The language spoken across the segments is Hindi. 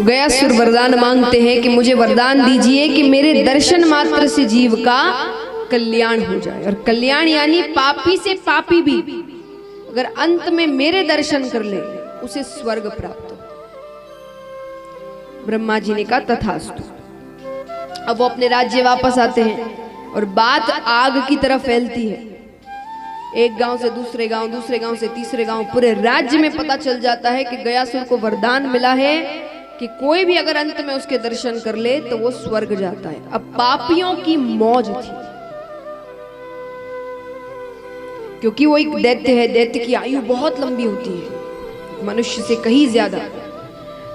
गयासुर वरदान मांगते हैं कि मुझे वरदान दीजिए कि मेरे दर्शन मात्र से जीव का कल्याण हो जाए। और कल्याण यानी पापी से पापी भी अगर अंत में मेरे दर्शन कर ले उसे स्वर्ग प्राप्त हो। ब्रह्मा जी ने कहा तथास्तु। अब वो अपने राज्य वापस आते हैं और बात आग की तरफ फैलती है। एक गांव से दूसरे गांव, दूसरे गांव से तीसरे गांव, पूरे राज्य में पता चल जाता है कि गयासुर को वरदान मिला है कि कोई भी अगर अंत में उसके दर्शन कर ले तो वो स्वर्ग जाता है। अब पापियों की मौज थी, क्योंकि वो एक दैत्य है, दैत्य की आयु बहुत लंबी होती है, मनुष्य से कहीं ज्यादा।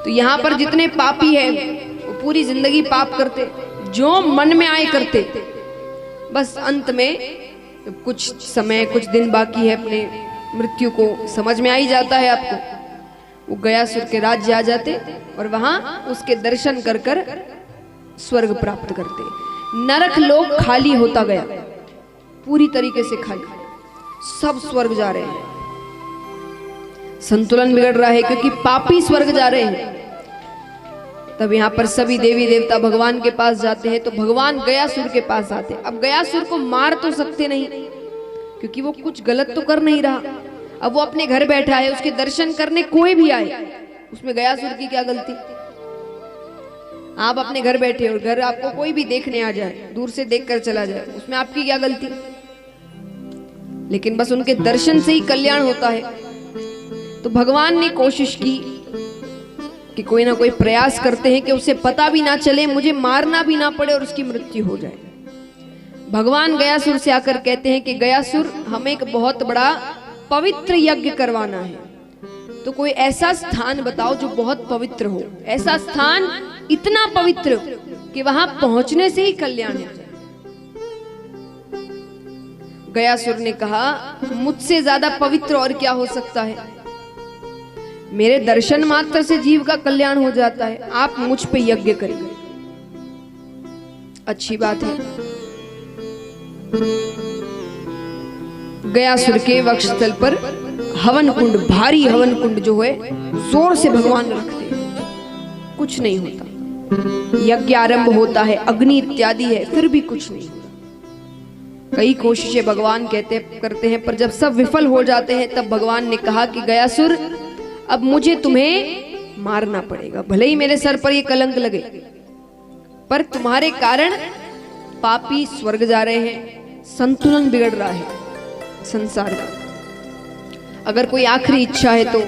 तो यहाँ पर जितने पापी हैं वो पूरी जिंदगी पाप करते, जो मन में आए करते, बस अंत में कुछ समय, कुछ दिन बाकी है अपने मृत्यु को, समझ में आ ही जाता है आपको। वो गयासुर के राज्य आ जाते और वहां उसके दर्शन कर कर स्वर्ग प्राप्त करते। नरक लोक खाली होता गया, पूरी तरीके से खाली, सब स्वर्ग जा रहे हैं। संतुलन बिगड़ रहा है क्योंकि पापी स्वर्ग जा रहे हैं। तब यहाँ पर सभी देवी देवता भगवान के पास जाते हैं, तो भगवान गयासुर के पास आते हैं। अब गयासुर को मार तो सकते नहीं क्योंकि वो कुछ गलत तो कर नहीं रहा। अब वो अपने घर बैठा है, उसके दर्शन करने कोई भी आए, उसमें गयासुर की क्या गलती। आप अपने घर बैठे और घर आपको कोई भी देखने आ जाए, दूर से देखकर चला जाए, उसमें आपकी क्या गलती। लेकिन बस उनके दर्शन से ही कल्याण होता है। तो भगवान ने कोशिश की कि कोई ना कोई प्रयास करते हैं कि उसे पता भी ना चले, मुझे मारना भी ना पड़े और उसकी मृत्यु हो जाए। भगवान गयासुर से आकर कहते हैं कि गयासुर, हमें एक बहुत बड़ा पवित्र यज्ञ करवाना है, तो कोई ऐसा स्थान बताओ जो बहुत पवित्र हो, ऐसा स्थान इतना पवित्र कि वहां पहुंचने से ही कल्याण हो जाए। गयासुर ने कहा, मुझसे ज्यादा पवित्र और क्या हो सकता है, मेरे दर्शन मात्र से जीव का कल्याण हो जाता है, आप मुझ पे यज्ञ करिए। अच्छी बात है। गयासुर के वक्षस्थल पर हवन कुंड, भारी हवन कुंड जो है, जोर से भगवान रखते हैं, कुछ नहीं होता। यज्ञ आरंभ होता है, अग्नि इत्यादि है, फिर भी कुछ नहीं होता। कई कोशिशें भगवान करते हैं, पर जब सब विफल हो जाते हैं तब भगवान ने कहा कि गयासुर, अब मुझे तुम्हें मारना पड़ेगा। भले ही मेरे सर पर ये कलंक लगे, पर तुम्हारे कारण पापी स्वर्ग जा रहे हैं, संतुलन बिगड़ रहा है संसार का। अगर कोई आखिरी इच्छा है तो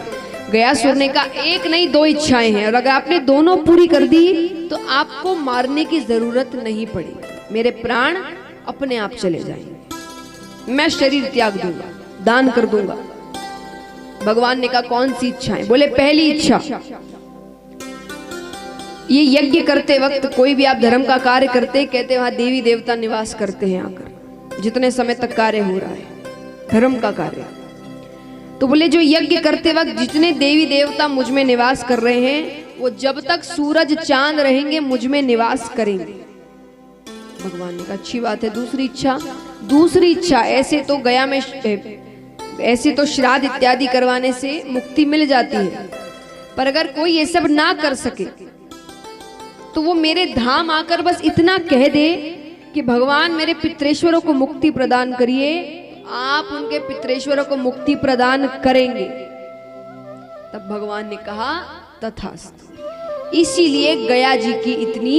गयासुर ने कहा, एक नहीं दो इच्छाएं हैं, और अगर आपने दोनों पूरी कर दी तो आपको मारने की जरूरत नहीं पड़ेगी, मेरे प्राण अपने आप चले जाएंगे, मैं शरीर त्याग दूंगा, दान कर दूंगा। भगवान ने कहा, कौन सी इच्छाएं? बोले, पहली इच्छा, ये यज्ञ करते वक्त कोई भी आप धर्म का कार्य करते, कहते वहां देवी देवता निवास करते हैं आकर, जितने समय तक कार्य हो रहा है धर्म का कार्य, तो बोले जो यज्ञ करते वक्त जितने देवी देवता मुझ में निवास कर रहे हैं, वो जब तक सूरज चांद रहेंगे मुझ में निवास करेंगे। भगवान ने कहा, अच्छी बात है। दूसरी इच्छा, ऐसे तो श्राद्ध इत्यादि करवाने से मुक्ति मिल जाती है, पर अगर कोई ये सब ना कर सके तो वो मेरे धाम आकर बस इतना कह दे कि भगवान मेरे पितृेश्वरों को मुक्ति प्रदान करिए, आप उनके पितृेश्वरों को मुक्ति प्रदान करेंगे। तब भगवान ने कहा, तथास्तु। इसीलिए गया जी की इतनी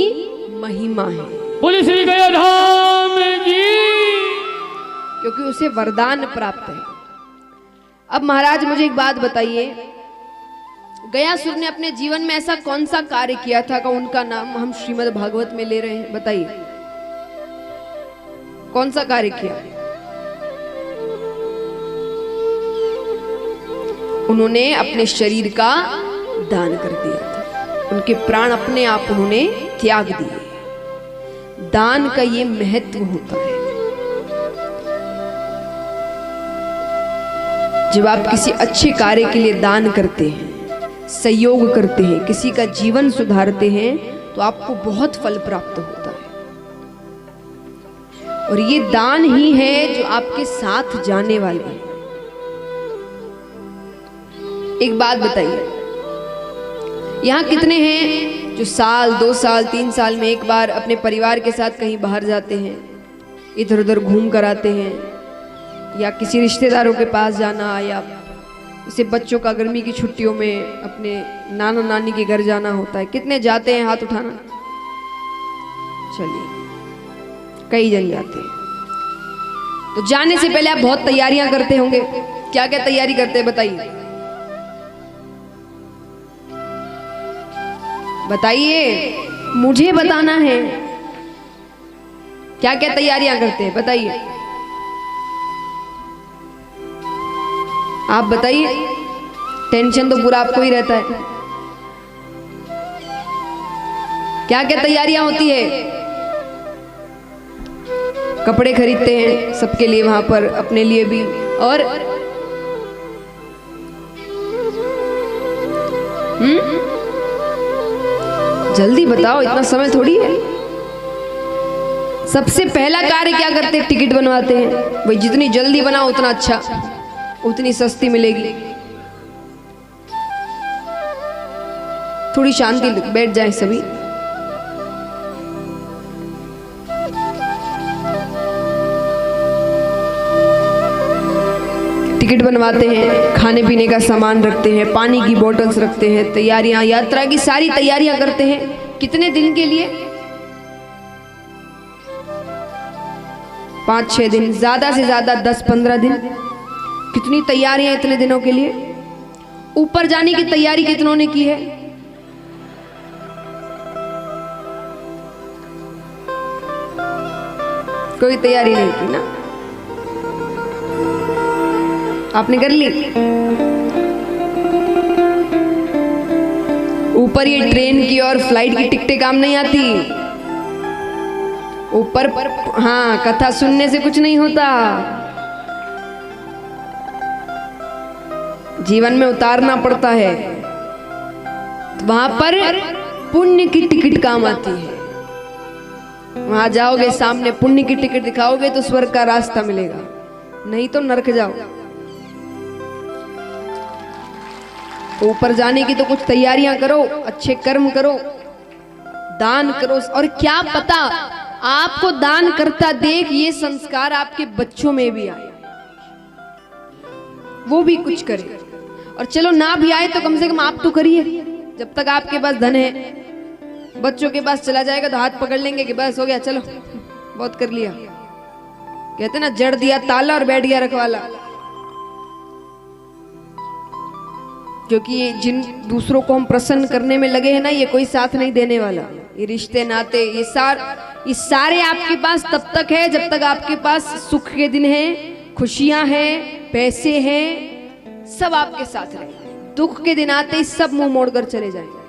महिमा है, बोले श्री गया धाम की, क्योंकि उसे वरदान प्राप्त है। अब महाराज मुझे एक बात बताइए, गयासुर ने अपने जीवन में ऐसा कौन सा कार्य किया था कि उनका नाम हम श्रीमद् भागवत में ले रहे हैं? बताइए, कौन सा कार्य किया? उन्होंने अपने शरीर का दान कर दिया था, उनके प्राण अपने आप उन्होंने त्याग दिए। दान का ये महत्व होता है। जब आप किसी अच्छे कार्य के लिए दान करते हैं, सहयोग करते हैं, किसी का जीवन सुधारते हैं, तो आपको बहुत फल प्राप्त होता है। और ये दान ही है जो आपके साथ जाने वाले हैं। एक बात बताइए, यहां कितने हैं जो साल 2 साल 3 साल में एक बार अपने परिवार के साथ कहीं बाहर जाते हैं, इधर उधर घूम कर आते हैं, या किसी रिश्तेदारों के पास जाना, या इसे बच्चों का गर्मी की छुट्टियों में अपने नाना नानी के घर जाना होता है। कितने जाते हैं, हाथ उठाना। चलिए, कई जन जाते हैं। तो जाने से पहले आप बहुत तैयारियां करते होंगे। क्या क्या तैयारी करते हैं बताइए, बताइए, मुझे बताना है। क्या क्या तैयारियां करते हैं बताइए, आप बताइए। टेंशन तो पूरा आपको ही रहता है। क्या क्या तैयारियां होती है? कपड़े खरीदते हैं सबके लिए वहां पर, अपने लिए भी। और जल्दी बताओ, इतना समय थोड़ी है। सबसे पहला कार्य क्या करते हैं? टिकट बनवाते हैं। भाई जितनी जल्दी बनाओ उतना अच्छा, उतनी सस्ती मिलेगी। थोड़ी शांति, बैठ जाएं सभी। टिकट बनवाते हैं, खाने पीने का सामान रखते हैं, पानी की बोतल्स रखते हैं, तैयारियां, यात्रा की सारी तैयारियां करते हैं। कितने दिन के लिए? 5-6 दिन, ज्यादा से ज्यादा 10-15 दिन। कितनी तैयारियां इतने दिनों के लिए? ऊपर जाने की तैयारी कितनों ने की है? कोई तैयारी नहीं की ना? आपने कर ली? ऊपर ये ट्रेन की और फ्लाइट की टिकटें काम नहीं आती। ऊपर हाँ, कथा सुनने से कुछ नहीं होता, जीवन में उतारना पड़ता है। तो वहां पर पुण्य की टिकट काम आती है। वहां जाओगे, सामने पुण्य की टिकट दिखाओगे तो स्वर्ग का रास्ता मिलेगा, नहीं तो नरक जाओ। तो ऊपर जाने की तो कुछ तैयारियां करो, अच्छे कर्म करो, दान करो। और क्या पता आपको दान करता देख ये संस्कार आपके बच्चों में भी आए, वो भी कुछ करे। और चलो ना भी आए तो कम से कम आप तो करिए। जब तक आपके पास धन है, बच्चों के पास चला जाएगा तो हाथ पकड़ लेंगे कि बस हो गया, चलो बहुत कर लिया। कहते ना, जड़ दिया ताला और बैठ गया रखवाला। क्योंकि ये जिन दूसरों को हम प्रसन्न करने में लगे हैं ना, ये कोई साथ नहीं देने वाला। ये रिश्ते नाते ये सारे आपके पास तब तक है जब तक आपके पास सुख के दिन हैं, खुशियां हैं, पैसे हैं, सब आपके साथ रहे। दुख के दिन आते ही सब मुंह मोड़कर चले जाएंगे।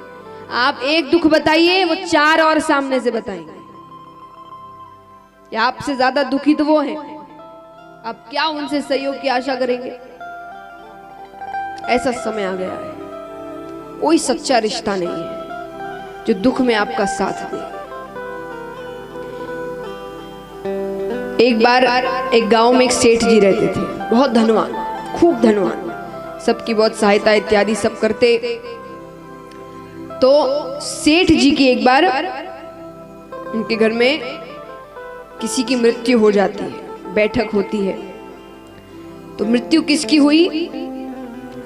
आप एक दुख बताइए, वो 4 और सामने से बताएंगे। आपसे ज्यादा दुखी तो वो हैं, आप क्या उनसे सहयोग की आशा करेंगे? ऐसा समय आ गया है। कोई सच्चा रिश्ता नहीं है जो दुख में आपका साथ दे। एक बार एक गांव में एक सेठ जी रहते थे, बहुत धनवान, खूब धनवान, सबकी बहुत सहायता इत्यादि सब करते। तो सेठ जी की एक बार उनके घर में किसी की मृत्यु हो जाती है, बैठक होती है। तो मृत्यु किसकी हुई?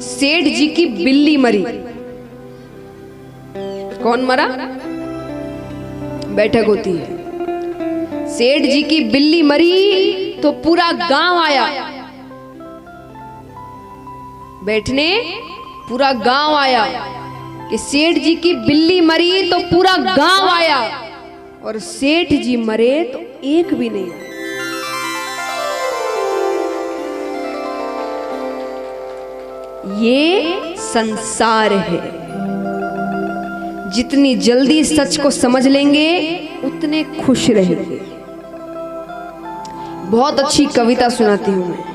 सेठ जी की बिल्ली मरी। कौन मरा? बैठक होती है, सेठ जी की बिल्ली मरी तो पूरा गांव आया बैठने। पूरा गांव आया कि सेठ जी की बिल्ली मरी तो पूरा गांव आया, और सेठ जी मरे तो एक भी नहीं आया। ये संसार है। जितनी जल्दी सच को समझ लेंगे उतने खुश रहेंगे। बहुत अच्छी कविता सुनाती हूं मैं।